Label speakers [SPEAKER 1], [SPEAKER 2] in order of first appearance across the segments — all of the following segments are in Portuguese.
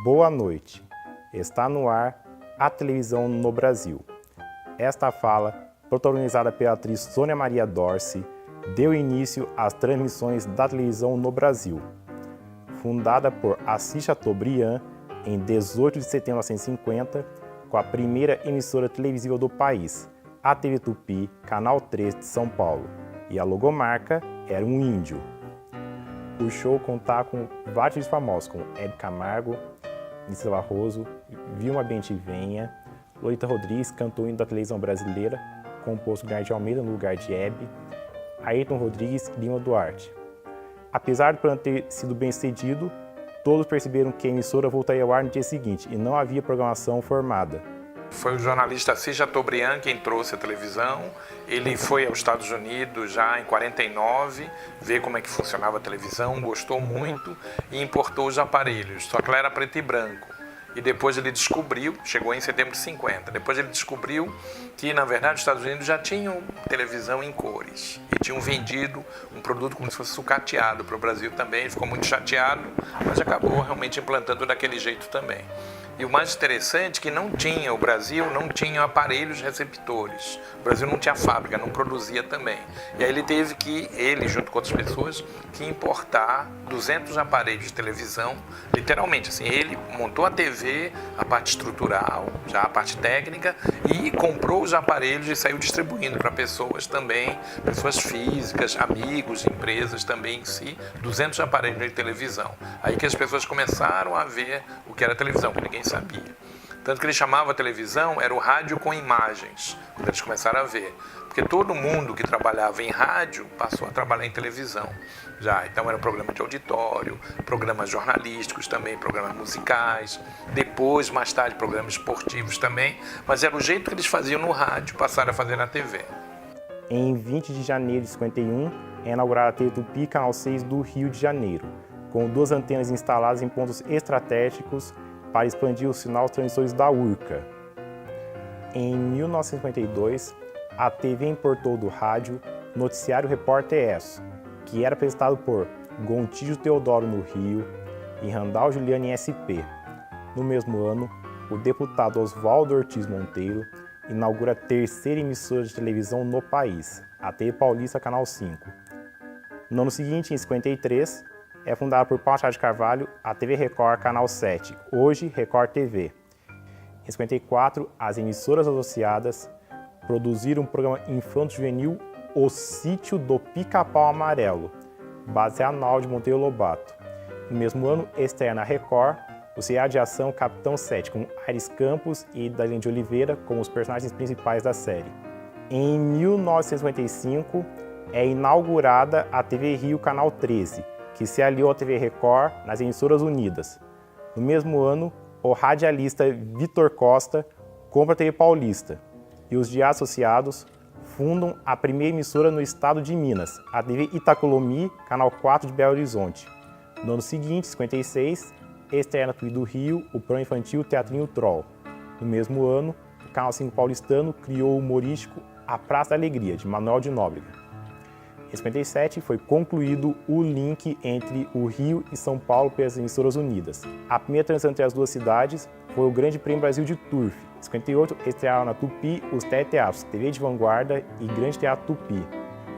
[SPEAKER 1] Boa noite. Está no ar a televisão no Brasil. Esta fala, protagonizada pela atriz Sônia Maria Dorce, deu início às transmissões da televisão no Brasil. Fundada por Assis Chateaubriand em 18 de setembro de 1950, com a primeira emissora televisiva do país, a TV Tupi, Canal 3 de São Paulo, e a logomarca era um índio. O show contava com vários famosos, como Hebe Camargo, Nice Barroso, Vilma Bentivenha, Lolita Rodrigues cantou o hino da televisão brasileira, composto por Guilherme de Almeida no lugar de Hebe, Ayrton Rodrigues e Lima Duarte. Apesar de não ter sido bem sucedido, todos perceberam que a emissora voltaria ao ar no dia seguinte e não havia programação formada.
[SPEAKER 2] Foi o jornalista Assis Chateaubriand quem trouxe a televisão. Ele foi aos Estados Unidos já em 49, ver como é que funcionava a televisão, gostou muito e importou os aparelhos, só que ela era preto e branco. E depois ele descobriu, chegou em setembro de 50, depois ele descobriu que, na verdade, os Estados Unidos já tinham televisão em cores e tinham vendido um produto como se fosse sucateado para o Brasil também. Ele ficou muito chateado, mas acabou realmente implantando daquele jeito também. E o mais interessante é que o Brasil não tinha aparelhos receptores. O Brasil não tinha fábrica, não produzia também. E aí ele junto com outras pessoas, que importar 200 aparelhos de televisão, literalmente. Assim, ele montou a TV, a parte estrutural, já a parte técnica, e comprou os aparelhos e saiu distribuindo para pessoas também, pessoas físicas, amigos, empresas também em si, 200 aparelhos de televisão. Aí que as pessoas começaram a ver o que era televisão, que ninguém sabia. Tanto que ele chamava a televisão, era o rádio com imagens, quando eles começaram a ver. Porque todo mundo que trabalhava em rádio passou a trabalhar em televisão já. Então era um programa de auditório, programas jornalísticos também, programas musicais, depois, mais tarde, programas esportivos também, mas era o jeito que eles faziam no rádio, passaram a fazer na TV.
[SPEAKER 1] Em 20 de janeiro de 51, é inaugurada a TV Tupi, Canal 6 do Rio de Janeiro, com 2 antenas instaladas em pontos estratégicos para expandir o sinal dos transmissores da Urca. Em 1952, a TV importou do rádio Noticiário Repórter ESSO, que era apresentado por Gontijo Teodoro no Rio e Randal Juliano em SP. No mesmo ano, o deputado Oswaldo Ortiz Monteiro inaugura a terceira emissora de televisão no país, a TV Paulista Canal 5. No ano seguinte, em 53, é fundada por Paulo Machado de Carvalho a TV Record Canal 7, hoje Record TV. Em 54, as emissoras associadas produziram um programa infanto-juvenil O Sítio do Pica-Pau Amarelo, baseado no áudio de Monteiro Lobato. No mesmo ano, estreia na Record o seriado de ação Capitão 7, com Aires Campos e Dalene de Oliveira como os personagens principais da série. Em 1955, é inaugurada a TV Rio Canal 13, que se aliou à TV Record nas emissoras unidas. No mesmo ano, o radialista Vitor Costa compra a TV Paulista e os de associados fundam a primeira emissora no estado de Minas, a TV Itacolomi, Canal 4 de Belo Horizonte. No ano seguinte, 56, estreia na Tupi do Rio o programa infantil Teatrinho Troll. No mesmo ano, o Canal 5 paulistano criou o humorístico A Praça da Alegria, de Manuel de Nóbrega. Em 57, foi concluído o link entre o Rio e São Paulo pelas emissoras unidas. A primeira transição entre as duas cidades foi o Grande Prêmio Brasil de Turf. Em 58, estrearam na Tupi os teleteatros TV de Vanguarda e Grande Teatro Tupi.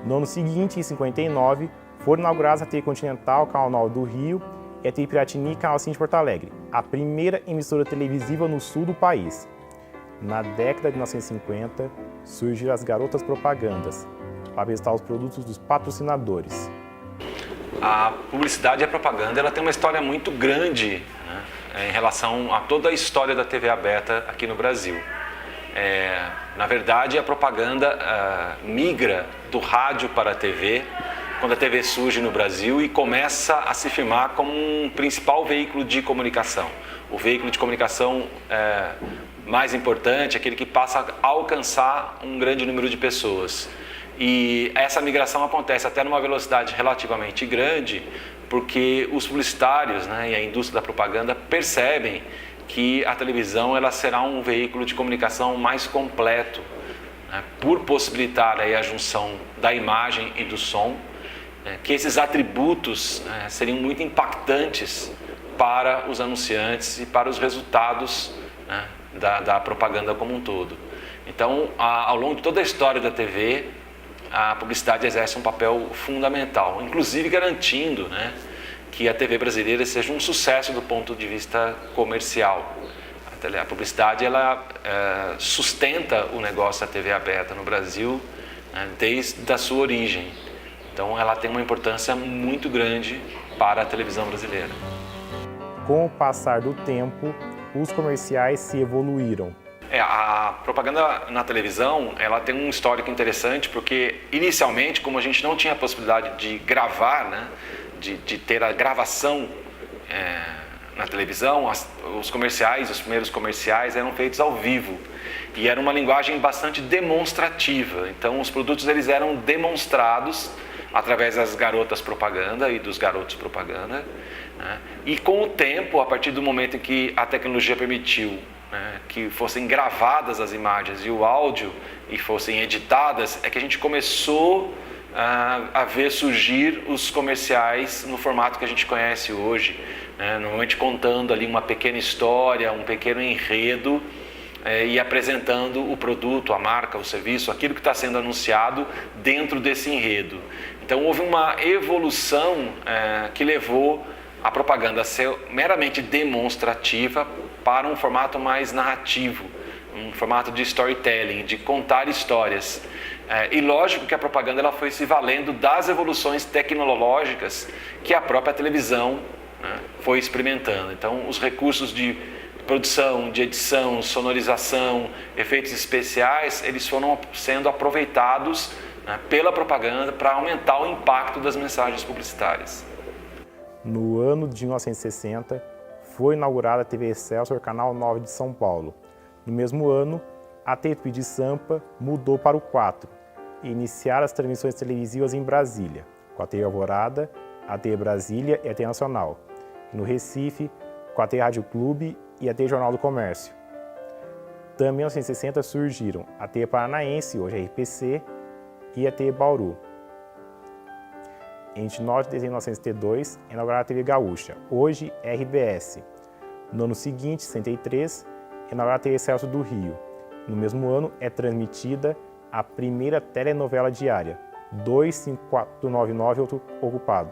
[SPEAKER 1] No ano seguinte, em 59, foram inauguradas a TV Continental, Canal 9 do Rio, e a TV Piratini, Canal 5 de Porto Alegre, a primeira emissora televisiva no sul do país. Na década de 1950, surgiram as garotas propagandas, para apresentar os produtos dos patrocinadores.
[SPEAKER 3] A publicidade e a propaganda ela tem uma história muito grande, né, em relação a toda a história da TV aberta aqui no Brasil. Na verdade, a propaganda migra do rádio para a TV, quando a TV surge no Brasil e começa a se firmar como um principal veículo de comunicação. O veículo de comunicação mais importante, aquele que passa a alcançar um grande número de pessoas. E essa migração acontece até numa velocidade relativamente grande, porque os publicitários, né, e a indústria da propaganda percebem que a televisão ela será um veículo de comunicação mais completo, né, por possibilitar aí a junção da imagem e do som, que esses atributos seriam muito impactantes para os anunciantes e para os resultados, né, da propaganda como um todo. Então, ao longo de toda a história da TV, a publicidade exerce um papel fundamental, inclusive garantindo, né, que a TV brasileira seja um sucesso do ponto de vista comercial. A publicidade ela sustenta o negócio da TV aberta no Brasil, né, desde a sua origem. Então ela tem uma importância muito grande para a televisão brasileira.
[SPEAKER 1] Com o passar do tempo, os comerciais se evoluíram.
[SPEAKER 3] A propaganda na televisão ela tem um histórico interessante porque inicialmente, como a gente não tinha a possibilidade de gravar, né, de ter a gravação na televisão, os primeiros comerciais eram feitos ao vivo e era uma linguagem bastante demonstrativa. Então os produtos eles eram demonstrados através das garotas propaganda e dos garotos propaganda, né? E com o tempo, a partir do momento em que a tecnologia permitiu, né, que fossem gravadas as imagens e o áudio e fossem editadas, é que a gente começou a ver surgir os comerciais no formato que a gente conhece hoje, né? Normalmente contando ali uma pequena história, um pequeno enredo, e apresentando o produto, a marca, o serviço, aquilo que está sendo anunciado dentro desse enredo. Então houve uma evolução que levou a propaganda a ser meramente demonstrativa para um formato mais narrativo, um formato de storytelling, de contar histórias. E lógico que a propaganda ela foi se valendo das evoluções tecnológicas que a própria televisão, né, foi experimentando. Então os recursos de produção, de edição, sonorização, efeitos especiais, eles foram sendo aproveitados, né, pela propaganda para aumentar o impacto das mensagens publicitárias.
[SPEAKER 1] No ano de 1960, foi inaugurada a TV Excelsior, Canal 9 de São Paulo. No mesmo ano, a TV Tupi de Sampa mudou para o 4 e iniciaram as transmissões televisivas em Brasília, com a TV Alvorada, a TV Brasília e a TV Nacional. E no Recife, com a TV Rádio Clube e a TV Jornal do Comércio. Também em 1960 surgiram a TV Paranaense, hoje a RPC, e a TV Bauru. Em 29 de dezembro de 1972, é inaugurada a TV Gaúcha, hoje RBS. No ano seguinte, 63, é inaugurada a TV Excelsior do Rio. No mesmo ano, é transmitida a primeira telenovela diária, 25499 Ocupado.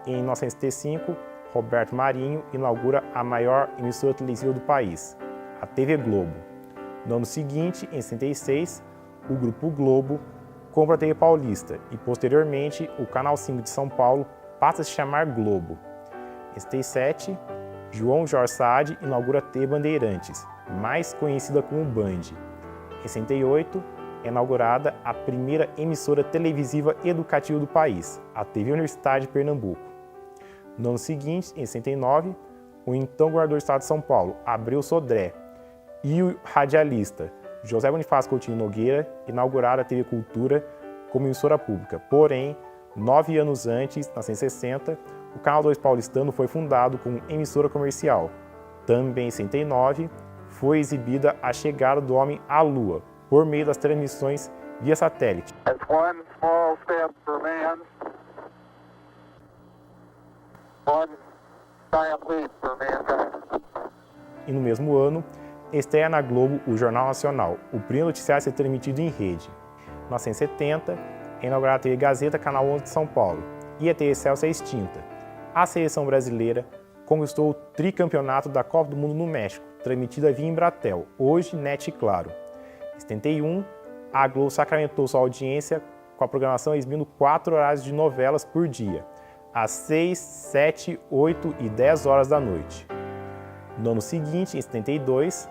[SPEAKER 1] Em 1975, Roberto Marinho inaugura a maior emissora televisiva do país, a TV Globo. No ano seguinte, em 66, o Grupo Globo compra a TV Paulista e, posteriormente, o Canal 5 de São Paulo passa a se chamar Globo. Em 77, João Jorge Saad inaugura a TV Bandeirantes, mais conhecida como Band. Em 68, é inaugurada a primeira emissora televisiva educativa do país, a TV Universidade de Pernambuco. No ano seguinte, em 69, o então governador do estado de São Paulo, Abreu Sodré, e o radialista José Bonifácio Coutinho Nogueira inauguraram a TV Cultura como emissora pública. Porém, 9 anos antes, na 1960, o Canal 2 paulistano foi fundado como emissora comercial. Também em 69, foi exibida a chegada do homem à Lua, por meio das transmissões via satélite. E no mesmo ano, estreia na Globo o Jornal Nacional, o primeiro noticiário a ser transmitido em rede. Em 1970, é inaugurada a TV Gazeta, Canal 11 de São Paulo, e a TV Excelsior é extinta. A seleção brasileira conquistou o tricampeonato da Copa do Mundo no México, transmitida via Embratel, hoje NET e Claro. Em 71, a Globo sacramentou sua audiência com a programação exibindo 4 horários de novelas por dia, às 6, 7, 8 e 10 horas da noite. No ano seguinte, em 72,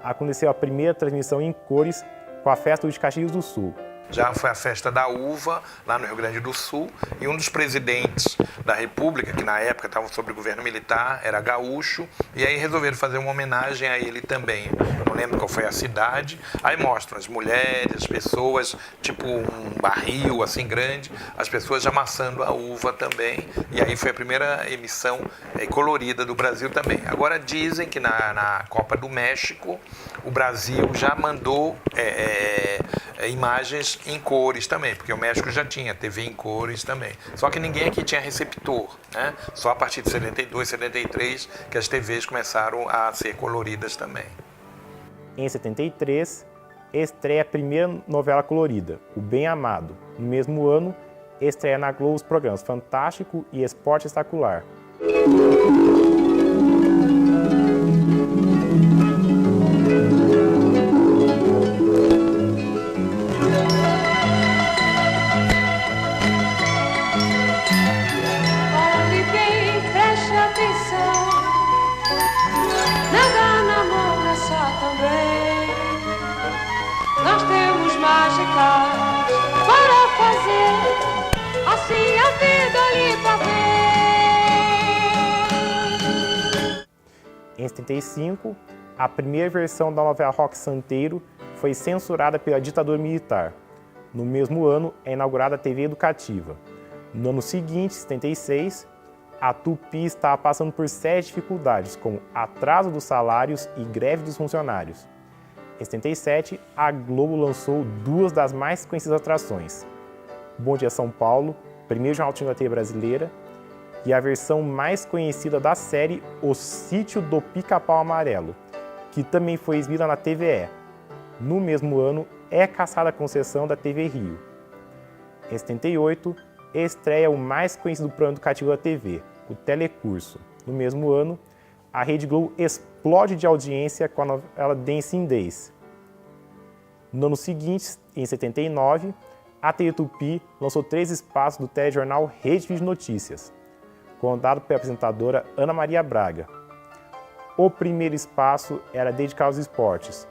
[SPEAKER 1] aconteceu a primeira transmissão em cores com a Festa de Caxias do Sul.
[SPEAKER 2] Já foi a Festa da Uva, lá no Rio Grande do Sul, e um dos presidentes da República, que na época estava sob o governo militar, era gaúcho, e aí resolveram fazer uma homenagem a ele também, lembro qual foi a cidade. Aí mostram as mulheres, as pessoas, tipo um barril assim grande, as pessoas amassando a uva também. E aí foi a primeira emissão colorida do Brasil também. Agora dizem que na Copa do México o Brasil já mandou imagens em cores também, porque o México já tinha TV em cores também. Só que ninguém aqui tinha receptor, né? Só a partir de 72, 73 que as TVs começaram a ser coloridas também.
[SPEAKER 1] Em 73, estreia a primeira novela colorida, O Bem Amado. No mesmo ano, estreia na Globo os programas Fantástico e Esporte Espetacular.
[SPEAKER 4] Nós temos mágicas para fazer, assim a vida ali pra ver.
[SPEAKER 1] Em 75, a primeira versão da novela Roque Santeiro foi censurada pela ditadura militar. No mesmo ano, é inaugurada a TV Educativa. No ano seguinte, 76, a Tupi estava passando por sérias dificuldades, como atraso dos salários e greve dos funcionários. Em 77, a Globo lançou duas das mais conhecidas atrações: Bom Dia São Paulo, primeiro jornal de TV brasileira, e a versão mais conhecida da série, O Sítio do Pica-Pau Amarelo, que também foi exibida na TVE. No mesmo ano, é cassada a concessão da TV Rio. Em 78, estreia o mais conhecido programa educativo da TV, o Telecurso. No mesmo ano, a Rede Globo explode de audiência com a novela Dancing Days. No ano seguinte, em 79, a TV Tupi lançou 3 espaços do telejornal Rede Vídeo Notícias, comandado pela apresentadora Ana Maria Braga. O primeiro espaço era dedicado aos esportes,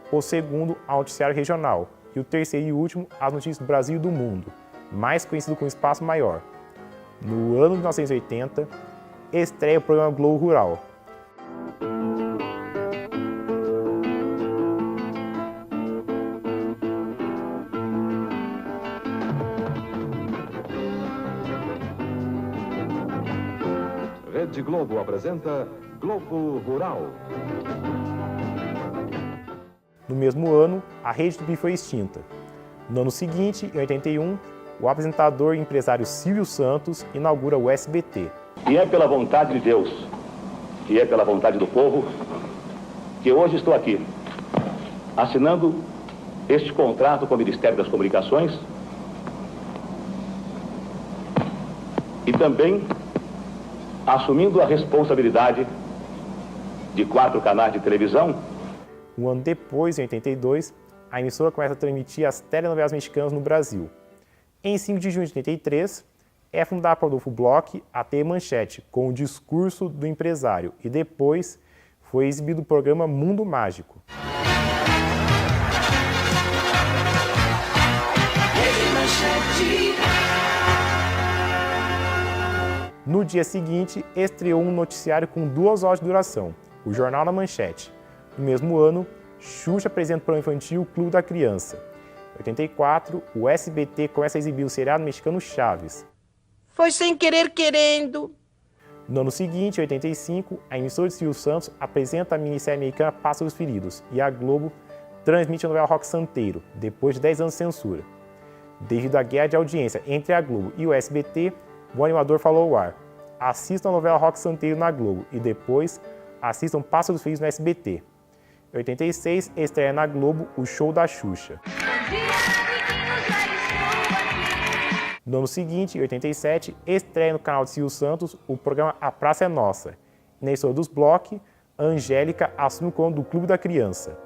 [SPEAKER 1] o segundo ao noticiário regional e o terceiro e último às notícias do Brasil e do mundo, mais conhecido como Espaço Maior. No ano de 1980, estreia o programa Globo Rural.
[SPEAKER 5] Rede Globo apresenta Globo Rural.
[SPEAKER 1] No mesmo ano, a Rede Tupi foi extinta. No ano seguinte, em 81, o apresentador e empresário Silvio Santos inaugura o SBT.
[SPEAKER 6] E é pela vontade de Deus, e é pela vontade do povo, que hoje estou aqui, assinando este contrato com o Ministério das Comunicações e também assumindo a responsabilidade de 4 canais de televisão.
[SPEAKER 1] Um ano depois, em 82, a emissora começa a transmitir as telenovelas mexicanas no Brasil. Em 5 de junho de 83, é fundada por Adolfo Bloch a TV Manchete, com o discurso do empresário, e depois foi exibido o programa Mundo Mágico. No dia seguinte, estreou um noticiário com 2 horas de duração, o Jornal da Manchete. No mesmo ano, Xuxa apresenta o programa infantil Clube da Criança. Em 84, o SBT começa a exibir o seriado mexicano Chaves.
[SPEAKER 7] Foi sem querer querendo.
[SPEAKER 1] No ano seguinte, em 85, a emissora de Silvio Santos apresenta a minissérie americana Pássaros Feridos e a Globo transmite a novela Roque Santeiro, depois de 10 anos de censura. Devido à guerra de audiência entre a Globo e o SBT, o animador falou ao ar: assistam a novela Roque Santeiro na Globo e depois assistam Pássaros Feridos no SBT. Em 86, estreia na Globo o Show da Xuxa. No ano seguinte, em 87, estreia no canal de Silvio Santos o programa A Praça é Nossa. Na emissora dos Bloch, a Angélica assume o comando do Clube da Criança.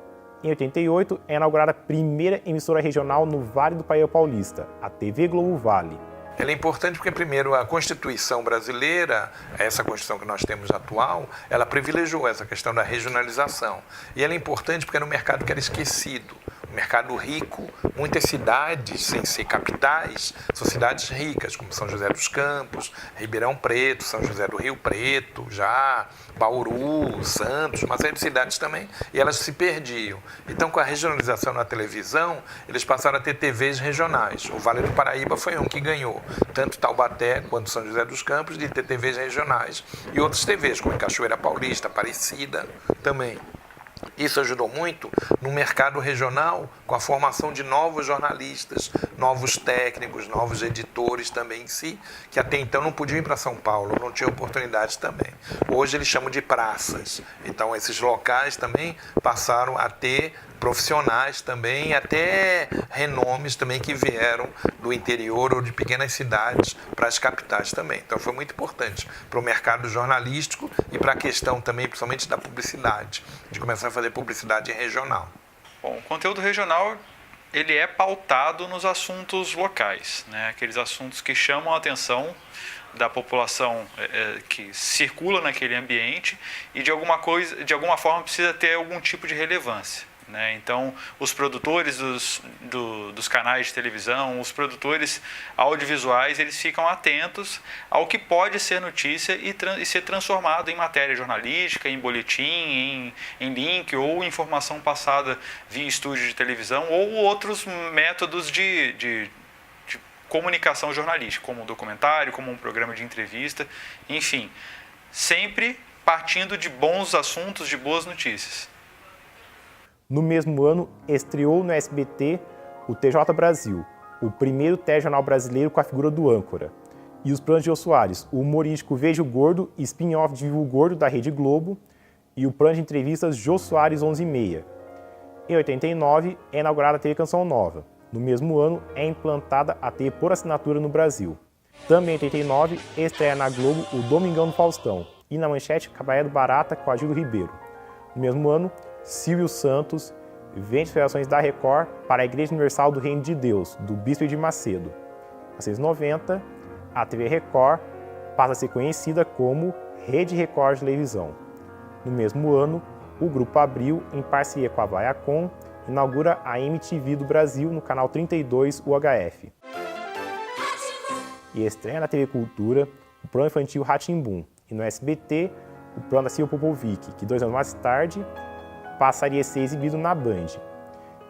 [SPEAKER 1] Em 88, é inaugurada a primeira emissora regional no Vale do Paraíba Paulista, a TV Globo Vale.
[SPEAKER 2] Ela é importante porque, primeiro, a Constituição brasileira, essa Constituição que nós temos atual, ela privilegiou essa questão da regionalização. E ela é importante porque era um mercado que era esquecido. mercado rico. Muitas cidades, sem ser capitais, são cidades ricas, como São José dos Campos, Ribeirão Preto, São José do Rio Preto, já Bauru, Santos, uma série de cidades também, e elas se perdiam. Então, com a regionalização na televisão, eles passaram a ter TVs regionais. O Vale do Paraíba foi um que ganhou, tanto Taubaté quanto São José dos Campos, de ter TVs regionais. E outras TVs, como Cachoeira Paulista, Aparecida, também. Isso ajudou muito no mercado regional, com a formação de novos jornalistas, novos técnicos, novos editores também em si, que até então não podiam ir para São Paulo, não tinham oportunidades também. Hoje eles chamam de praças. Então esses locais também passaram a ter profissionais também, até renomes também que vieram do interior ou de pequenas cidades para as capitais também. Então foi muito importante para o mercado jornalístico e para a questão também, principalmente da publicidade, de começar a fazer publicidade regional.
[SPEAKER 8] Bom, o conteúdo regional ele é pautado nos assuntos locais, né? Aqueles assuntos que chamam a atenção da população que circula naquele ambiente e de alguma forma precisa ter algum tipo de relevância. Então, os produtores dos canais de televisão, os produtores audiovisuais, eles ficam atentos ao que pode ser notícia e ser transformado em matéria jornalística, em boletim, em link ou informação passada via estúdio de televisão ou outros métodos de comunicação jornalística, como um documentário, como um programa de entrevista, enfim, sempre partindo de bons assuntos, de boas notícias.
[SPEAKER 1] No mesmo ano, estreou no SBT o TJ Brasil, o primeiro telejornal brasileiro com a figura do âncora. E os planos de Jô Soares, o humorístico Vejo Gordo, spin-off de Vivo Gordo da Rede Globo, e o plano de entrevistas Jô Soares 11h30. Em 89, é inaugurada a TV Canção Nova. No mesmo ano, é implantada a TV por assinatura no Brasil. Também em 89, estreia na Globo o Domingão do Faustão e na Manchete Cabaré do Barata com Agildo Ribeiro. No mesmo ano, Silvio Santos vende federações da Record para a Igreja Universal do Reino de Deus, do Bispo de Macedo. Em 1990, a TV Record passa a ser conhecida como Rede Record de Televisão. No mesmo ano, o Grupo Abril, em parceria com a Viacom, inaugura a MTV do Brasil no canal 32 UHF. E estreia na TV Cultura o programa infantil Rá-Tim-Bum, e no SBT o programa da Silvia Popovic, que 2 anos mais tarde passaria a ser exibido na Band.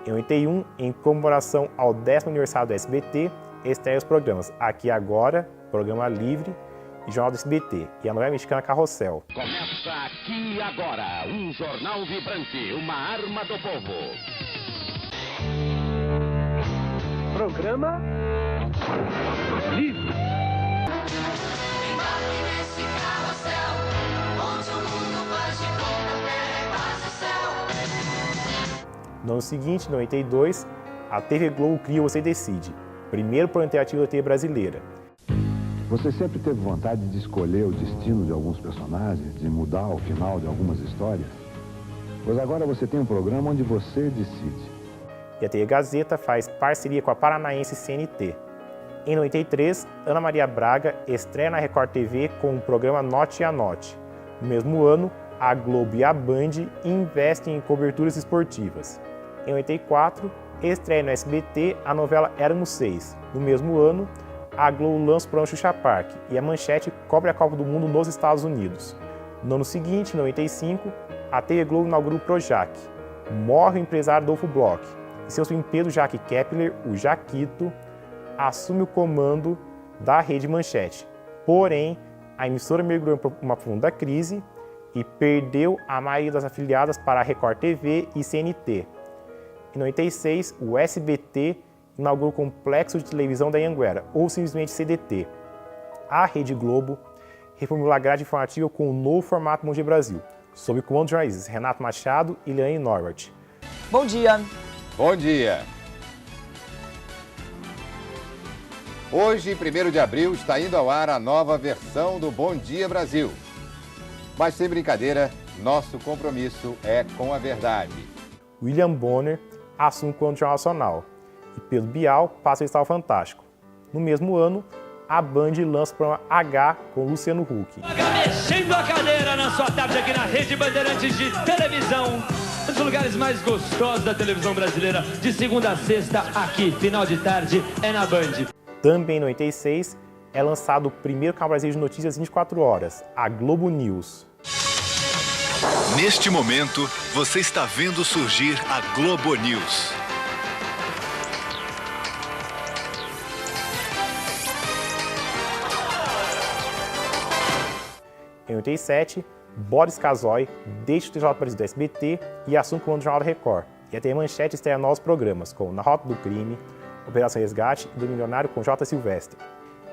[SPEAKER 1] Em 81, em comemoração ao 10º aniversário do SBT, estreia os programas Aqui Agora, Programa Livre e Jornal do SBT, e a novela mexicana Carrossel.
[SPEAKER 9] Começa Aqui Agora, um jornal vibrante, uma arma do povo.
[SPEAKER 10] Programa Livre.
[SPEAKER 1] No ano seguinte, em 92, a TV Globo cria Você Decide, primeiro programa interativo da TV brasileira.
[SPEAKER 5] Você sempre teve vontade de escolher o destino de alguns personagens, de mudar o final de algumas histórias? Pois agora você tem um programa onde você decide.
[SPEAKER 1] E a TV Gazeta faz parceria com a paranaense CNT. Em 93, Ana Maria Braga estreia na Record TV com o programa Note e Anote. No mesmo ano, a Globo e a Band investem em coberturas esportivas. Em 84, estreia no SBT a novela Éramos 6. No mesmo ano, a Globo lança o programa Xuxa Park e a Manchete cobre a Copa do Mundo nos Estados Unidos. No ano seguinte, em 95, a TV Globo inaugura o Projac. Morre o empresário Adolfo Bloch e seu filho Pedro Jaque Kepler, o Jaquito, assume o comando da rede Manchete. Porém, a emissora mergulhou em uma profunda crise e perdeu a maioria das afiliadas para a Record TV e CNT. Em 96, o SBT inaugurou o Complexo de Televisão da Anhanguera, ou simplesmente CDT. A Rede Globo reformulou a grade informativa com o novo formato Bom Dia Brasil, sob o comando de jornalistas Renato Machado e Leane Norbert.
[SPEAKER 11] Bom dia!
[SPEAKER 12] Bom dia! Hoje, 1º de abril, está indo ao ar a nova versão do Bom Dia Brasil. Mas sem brincadeira, nosso compromisso é com a verdade.
[SPEAKER 1] William Bonner assume o comando do Jornal Nacional e Pedro Bial passa a estar ao Fantástico. No mesmo ano, a Band lança o programa H com Luciano Huck.
[SPEAKER 10] Mexendo a cadeira na sua tarde aqui na Rede Bandeirantes de Televisão.
[SPEAKER 11] Um dos lugares mais gostosos da televisão brasileira, de segunda a sexta, aqui, final de tarde, é na Band.
[SPEAKER 1] Também em 96, é lançado o primeiro canal brasileiro de notícias 24 horas, a Globo News.
[SPEAKER 13] Neste momento, você está vendo surgir a Globo News.
[SPEAKER 1] Em 87, Boris Casoy deixa o TJ Brasil do SBT e assume o comando do Jornal da Record. E a TV Manchete estreia novos programas, como Na Rota do Crime, Operação Resgate e do Milionário com J. Silvestre.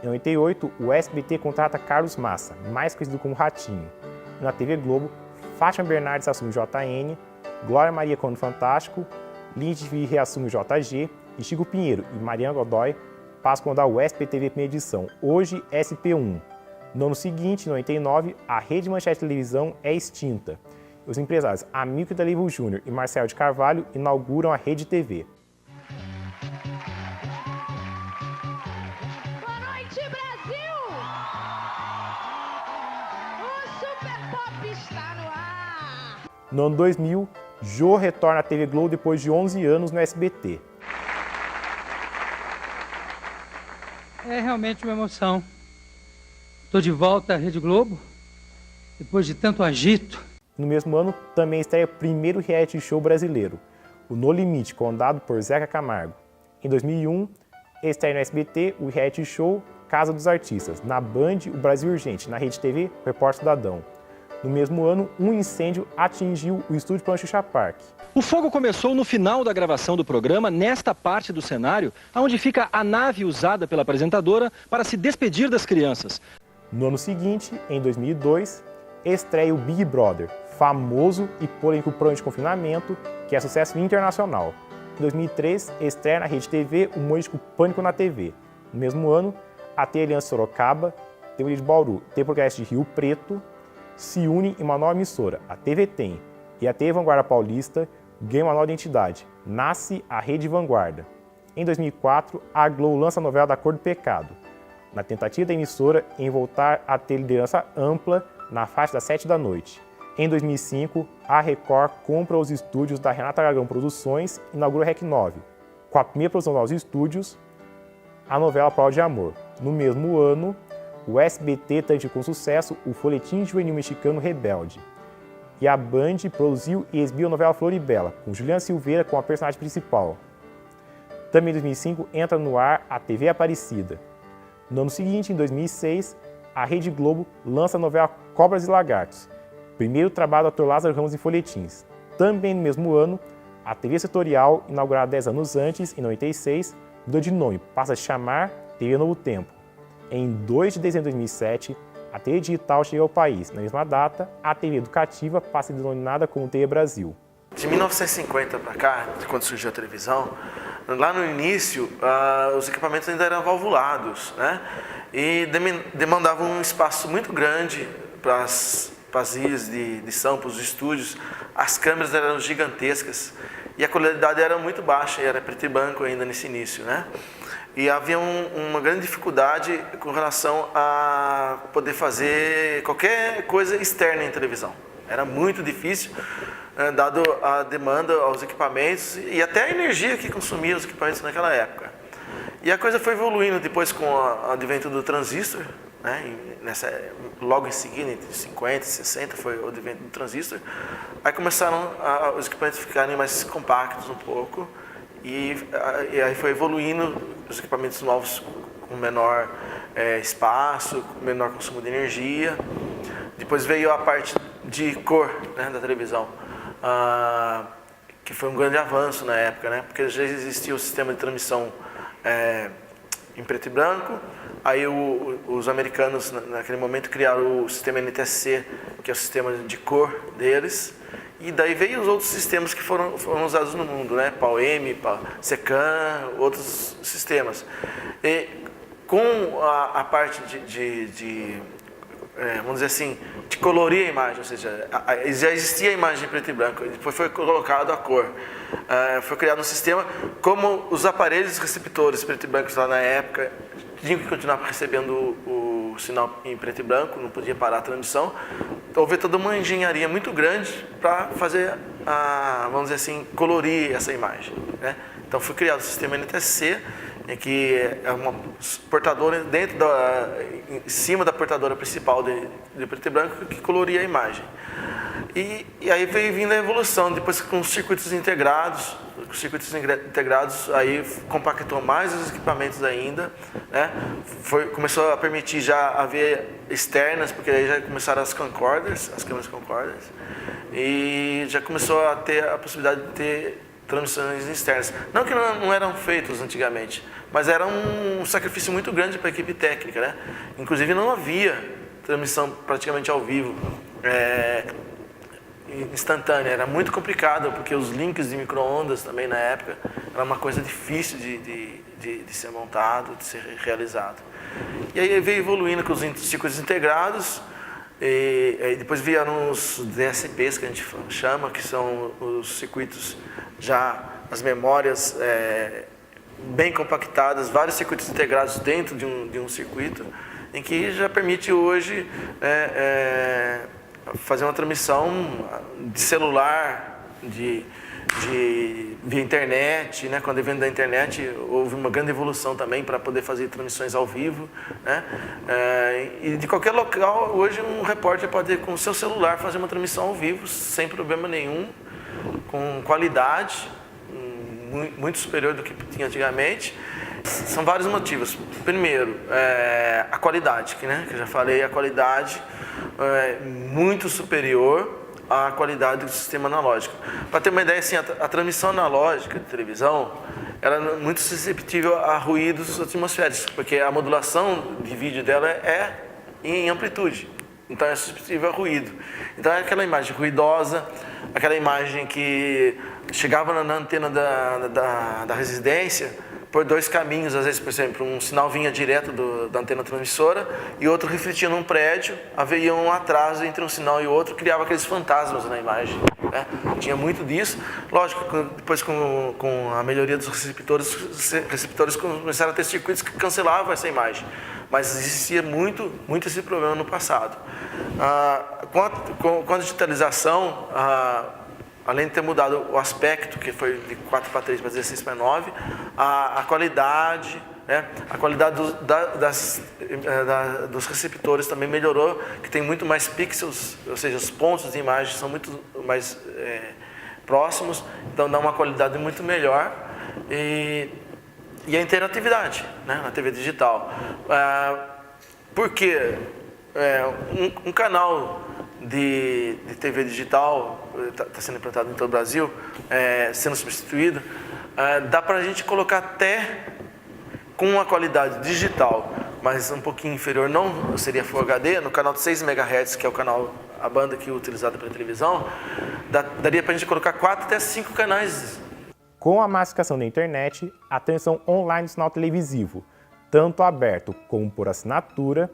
[SPEAKER 1] Em 88, o SBT contrata Carlos Massa, mais conhecido como Ratinho. E na TV Globo, Fátima Bernardes assume o JN, Glória Maria Conde Fantástico, Lindsay reassume o JG e Chico Pinheiro e Mariana Godoy passam a comandar o SBTV primeira edição, hoje SP1. No ano seguinte, em 99, a Rede Manchete Televisão é extinta. Os empresários Amílcar Dalível Júnior e Marcelo de Carvalho inauguram a Rede TV.
[SPEAKER 4] Boa noite, Brasil! O Super Pop está no ar!
[SPEAKER 1] No ano 2000, Jô retorna à TV Globo depois de 11 anos no SBT.
[SPEAKER 14] É realmente uma emoção. Estou de volta à Rede Globo, depois de tanto agito.
[SPEAKER 1] No mesmo ano, também estreia o primeiro reality show brasileiro, o No Limite, comandado por Zeca Camargo. Em 2001, estreia no SBT o reality show Casa dos Artistas. Na Band, o Brasil Urgente. Na Rede TV, o Repórter Cidadão. No mesmo ano, um incêndio atingiu o estúdio Plancho Chaparc.
[SPEAKER 15] O fogo começou no final da gravação do programa, nesta parte do cenário, onde fica a nave usada pela apresentadora para se despedir das crianças.
[SPEAKER 1] No ano seguinte, em 2002, estreia o Big Brother, famoso e polêmico programa de confinamento, que é sucesso internacional. Em 2003, estreia na Rede TV o humorístico Pânico na TV. No mesmo ano, a TV Aliança Sorocaba, TV de Bauru, TV Progresso de Rio Preto, se unem em uma nova emissora, a TV Tem, e a TV Vanguarda Paulista ganha uma nova identidade, nasce a Rede Vanguarda. Em 2004, a Globo lança a novela Da Cor do Pecado, na tentativa da emissora em voltar a ter liderança ampla na faixa das 7 da noite. Em 2005, a Record compra os estúdios da Renata Aragão Produções e inaugura a REC 9, com a primeira produção dos estúdios, a novela Prova de Amor. No mesmo ano, o SBT transmitiu com sucesso o folhetim juvenil mexicano Rebelde. E a Band produziu e exibiu a novela Floribela, com Juliana Silveira como a personagem principal. Também em 2005 entra no ar a TV Aparecida. No ano seguinte, em 2006, a Rede Globo lança a novela Cobras e Lagartos, primeiro trabalho do ator Lázaro Ramos em folhetins. Também no mesmo ano, a TV Setorial, inaugurada 10 anos antes, em 96, mudou de nome, passa a se chamar TV Novo Tempo. Em 2 de dezembro de 2007, a TV digital chega ao país. Na mesma data, a TV educativa passa a ser denominada como TV Brasil.
[SPEAKER 16] De 1950 para cá, quando surgiu a televisão, lá no início, os equipamentos ainda eram valvulados, né? E demandavam um espaço muito grande para as ilhas de som, para os estúdios. As câmeras eram gigantescas e a qualidade era muito baixa, era preto e branco ainda nesse início, né? E havia uma grande dificuldade com relação a poder fazer qualquer coisa externa em televisão. Era muito difícil, dado a demanda aos equipamentos e até a energia que consumia os equipamentos naquela época. E a coisa foi evoluindo depois com o advento do transistor, né? Logo em seguida, entre 50 e 60, foi o advento do transistor. Aí começaram os equipamentos ficarem mais compactos um pouco e aí foi evoluindo os equipamentos novos com menor espaço, com menor consumo de energia. Depois veio a parte de cor, né, da televisão, que foi um grande avanço na época, né, porque já existia o sistema de transmissão em preto e branco. Aí os americanos, naquele momento, criaram o sistema NTSC, que é o sistema de cor deles. E daí veio os outros sistemas que foram usados no mundo, né? PAL-M, SECAM, outros sistemas. E com a parte vamos dizer assim, de colorir a imagem, ou seja, já existia a imagem em preto e branco, depois foi colocado a cor. Foi criado um sistema, como os aparelhos receptores preto e brancos lá na época tinham que continuar recebendo o sinal em preto e branco, não podia parar a transmissão. Então, houve toda uma engenharia muito grande para fazer, vamos dizer assim, colorir essa imagem, né? Então, foi criado o sistema NTSC, em que é uma portadora em cima da portadora principal de preto e branco que coloria a imagem. E aí veio vindo a evolução, depois com os circuitos integrados. Os circuitos integrados aí compactou mais os equipamentos ainda, né? Começou a permitir já haver externas, porque aí já começaram as camcorders, as câmeras camcorders, e já começou a ter a possibilidade de ter transmissões externas. Não que não eram feitos antigamente, mas era um sacrifício muito grande para a equipe técnica, né? Inclusive não havia transmissão praticamente ao vivo, instantânea, era muito complicado, porque os links de micro-ondas também na época era uma coisa difícil de ser montado, de ser realizado. E aí veio evoluindo com os circuitos integrados, e depois vieram os DSPs, que a gente chama, que são os circuitos já, as memórias bem compactadas, vários circuitos integrados dentro de um circuito, em que já permite hoje fazer uma transmissão de celular, via internet, né? Com o advento da internet houve uma grande evolução também para poder fazer transmissões ao vivo, né? E de qualquer local, hoje um repórter pode, com o seu celular, fazer uma transmissão ao vivo sem problema nenhum, com qualidade muito superior do que tinha antigamente. São vários motivos. Primeiro, a qualidade, que eu já falei, a qualidade é muito superior à qualidade do sistema analógico. Para ter uma ideia, assim, a transmissão analógica de televisão ela é muito suscetível a ruídos atmosféricos, porque a modulação de vídeo dela é em amplitude, então é suscetível a ruído. Então é aquela imagem ruidosa, aquela imagem que chegava na antena da residência por dois caminhos, às vezes, por exemplo, um sinal vinha direto da antena transmissora e outro refletia num prédio, havia um atraso entre um sinal e outro, criava aqueles fantasmas na imagem, né? Tinha muito disso. Lógico, depois com a melhoria dos receptores começaram a ter circuitos que cancelavam essa imagem, mas existia muito esse problema no passado. Com a digitalização, além de ter mudado o aspecto, que foi de 4:3 para 16:9, a qualidade, né? A qualidade dos receptores também melhorou, que tem muito mais pixels, ou seja, os pontos de imagem são muito mais próximos, então dá uma qualidade muito melhor. E a interatividade, né? Na TV digital. Porque um canal de TV digital está sendo implantado em todo o Brasil, sendo substituído, dá para a gente colocar até com uma qualidade digital, mas um pouquinho inferior, não seria Full HD, no canal de 6 MHz, que é a banda que é utilizada para televisão, daria para a gente colocar 4 até 5 canais.
[SPEAKER 1] Com a massificação da internet, a transmissão online do sinal televisivo, tanto aberto como por assinatura,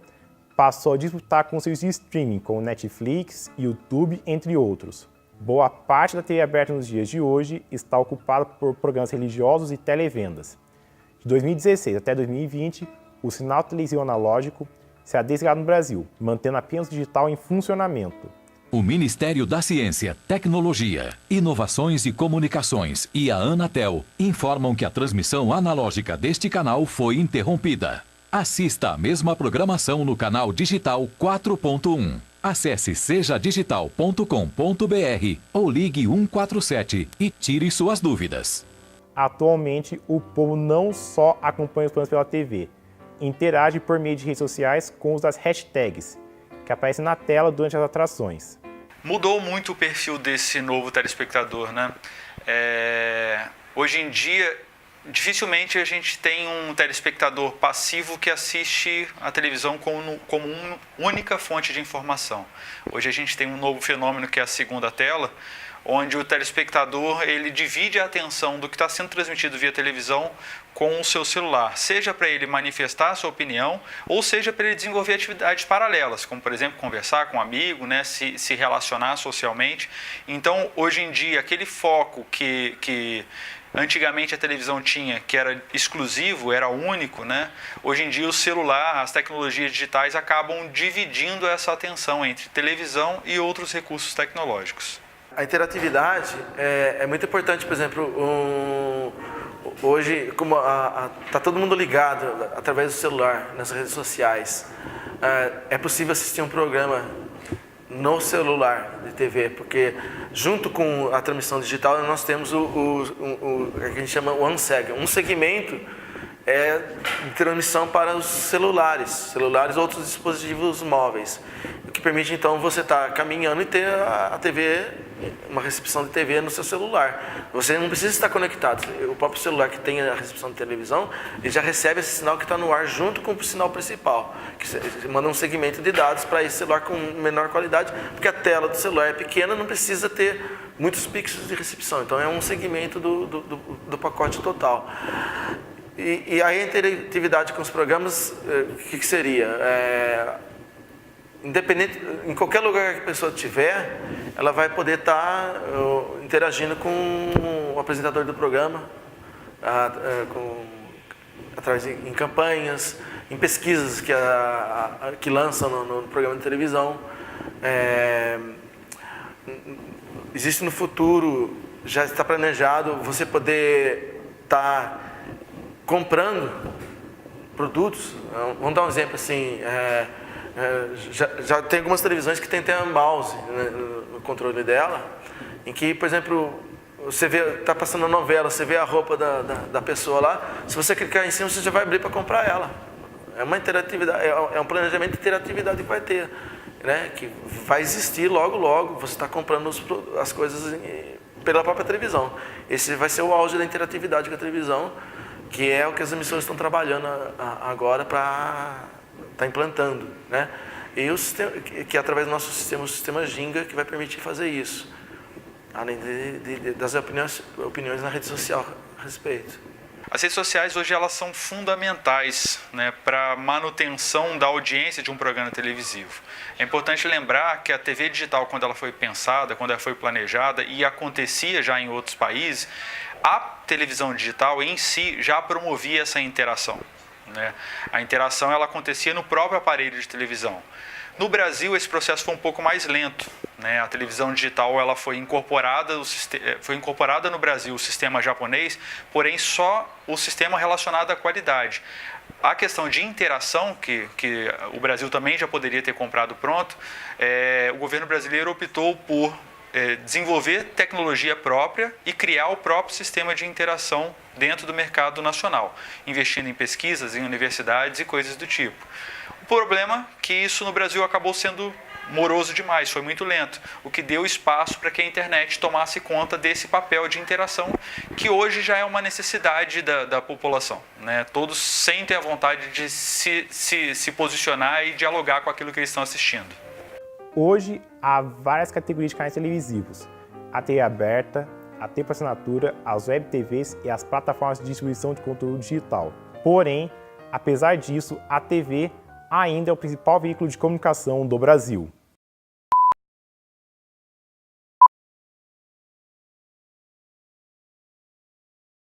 [SPEAKER 1] passou a disputar com serviços de streaming como Netflix, YouTube, entre outros. Boa parte da TV aberta nos dias de hoje está ocupada por programas religiosos e televendas. De 2016 até 2020, o sinal televisivo analógico será desligado no Brasil, mantendo apenas o digital em funcionamento.
[SPEAKER 17] O Ministério da Ciência, Tecnologia, Inovações e Comunicações e a Anatel informam que a transmissão analógica deste canal foi interrompida. Assista a mesma programação no canal digital 4.1. Acesse sejadigital.com.br ou ligue 147 e tire suas dúvidas.
[SPEAKER 1] Atualmente, o povo não só acompanha os programas pela TV, interage por meio de redes sociais com os das hashtags, que aparecem na tela durante as atrações.
[SPEAKER 8] Mudou muito o perfil desse novo telespectador, né? Hoje em dia, dificilmente a gente tem um telespectador passivo que assiste a televisão como uma única fonte de informação. Hoje a gente tem um novo fenômeno que é a segunda tela, onde o telespectador ele divide a atenção do que está sendo transmitido via televisão com o seu celular, seja para ele manifestar a sua opinião, ou seja para ele desenvolver atividades paralelas, como, por exemplo, conversar com um amigo, né, se relacionar socialmente. Então, hoje em dia, aquele foco que antigamente a televisão tinha, que era exclusivo, era único, né? Hoje em dia o celular, as tecnologias digitais acabam dividindo essa atenção entre televisão e outros recursos tecnológicos.
[SPEAKER 16] A interatividade é muito importante, por exemplo, hoje, como está todo mundo ligado através do celular, nas redes sociais, é possível assistir um programa no celular de TV, porque junto com a transmissão digital nós temos o que a gente chama One Segment. Um segmento é de transmissão para os celulares ou outros dispositivos móveis, o que permite então você estar caminhando e ter a TV, uma recepção de TV no seu celular. Você não precisa estar conectado. O próprio celular que tem a recepção de televisão, ele já recebe esse sinal que está no ar junto com o sinal principal, que manda um segmento de dados para esse celular com menor qualidade, porque a tela do celular é pequena, não precisa ter muitos pixels de recepção. Então é um segmento do pacote total. E a interatividade com os programas, o que seria? Independente, em qualquer lugar que a pessoa estiver, ela vai poder estar interagindo com o apresentador do programa, através em campanhas, em pesquisas que lançam no programa de televisão. Existe no futuro, já está planejado, você poder estar comprando produtos. Vamos dar um exemplo assim, já tem algumas televisões que tem até um mouse, né, no controle dela, em que, por exemplo, você está passando a novela, você vê a roupa da pessoa lá, se você clicar em cima, você já vai abrir para comprar ela. É uma interatividade, é um planejamento de interatividade que vai ter, né, que vai existir logo, você está comprando as coisas pela própria televisão. Esse vai ser o auge da interatividade com a televisão, que é o que as emissoras estão trabalhando agora para estar implantando, né? E o sistema, que através do nosso sistema, o sistema Ginga, que vai permitir fazer isso, além das opiniões na rede social a respeito.
[SPEAKER 8] As redes sociais hoje elas são fundamentais, né, para a manutenção da audiência de um programa televisivo. É importante lembrar que a TV digital, quando ela foi pensada, quando ela foi planejada e acontecia já em outros países, a televisão digital em si já promovia essa interação, né? A interação ela acontecia no próprio aparelho de televisão. No Brasil, esse processo foi um pouco mais lento, né? A televisão digital ela foi incorporada no Brasil o sistema japonês, porém só o sistema relacionado à qualidade. A questão de interação, que o Brasil também já poderia ter comprado pronto, o governo brasileiro optou por desenvolver tecnologia própria e criar o próprio sistema de interação dentro do mercado nacional, investindo em pesquisas, em universidades e coisas do tipo. O problema é que isso no Brasil acabou sendo moroso demais, foi muito lento, o que deu espaço para que a internet tomasse conta desse papel de interação, que hoje já é uma necessidade da população, né? Todos sentem a vontade de se posicionar e dialogar com aquilo que eles estão assistindo.
[SPEAKER 1] Hoje, há várias categorias de canais televisivos. A TV aberta, a TV por assinatura, as web TVs e as plataformas de distribuição de conteúdo digital. Porém, apesar disso, a TV ainda é o principal veículo de comunicação do Brasil.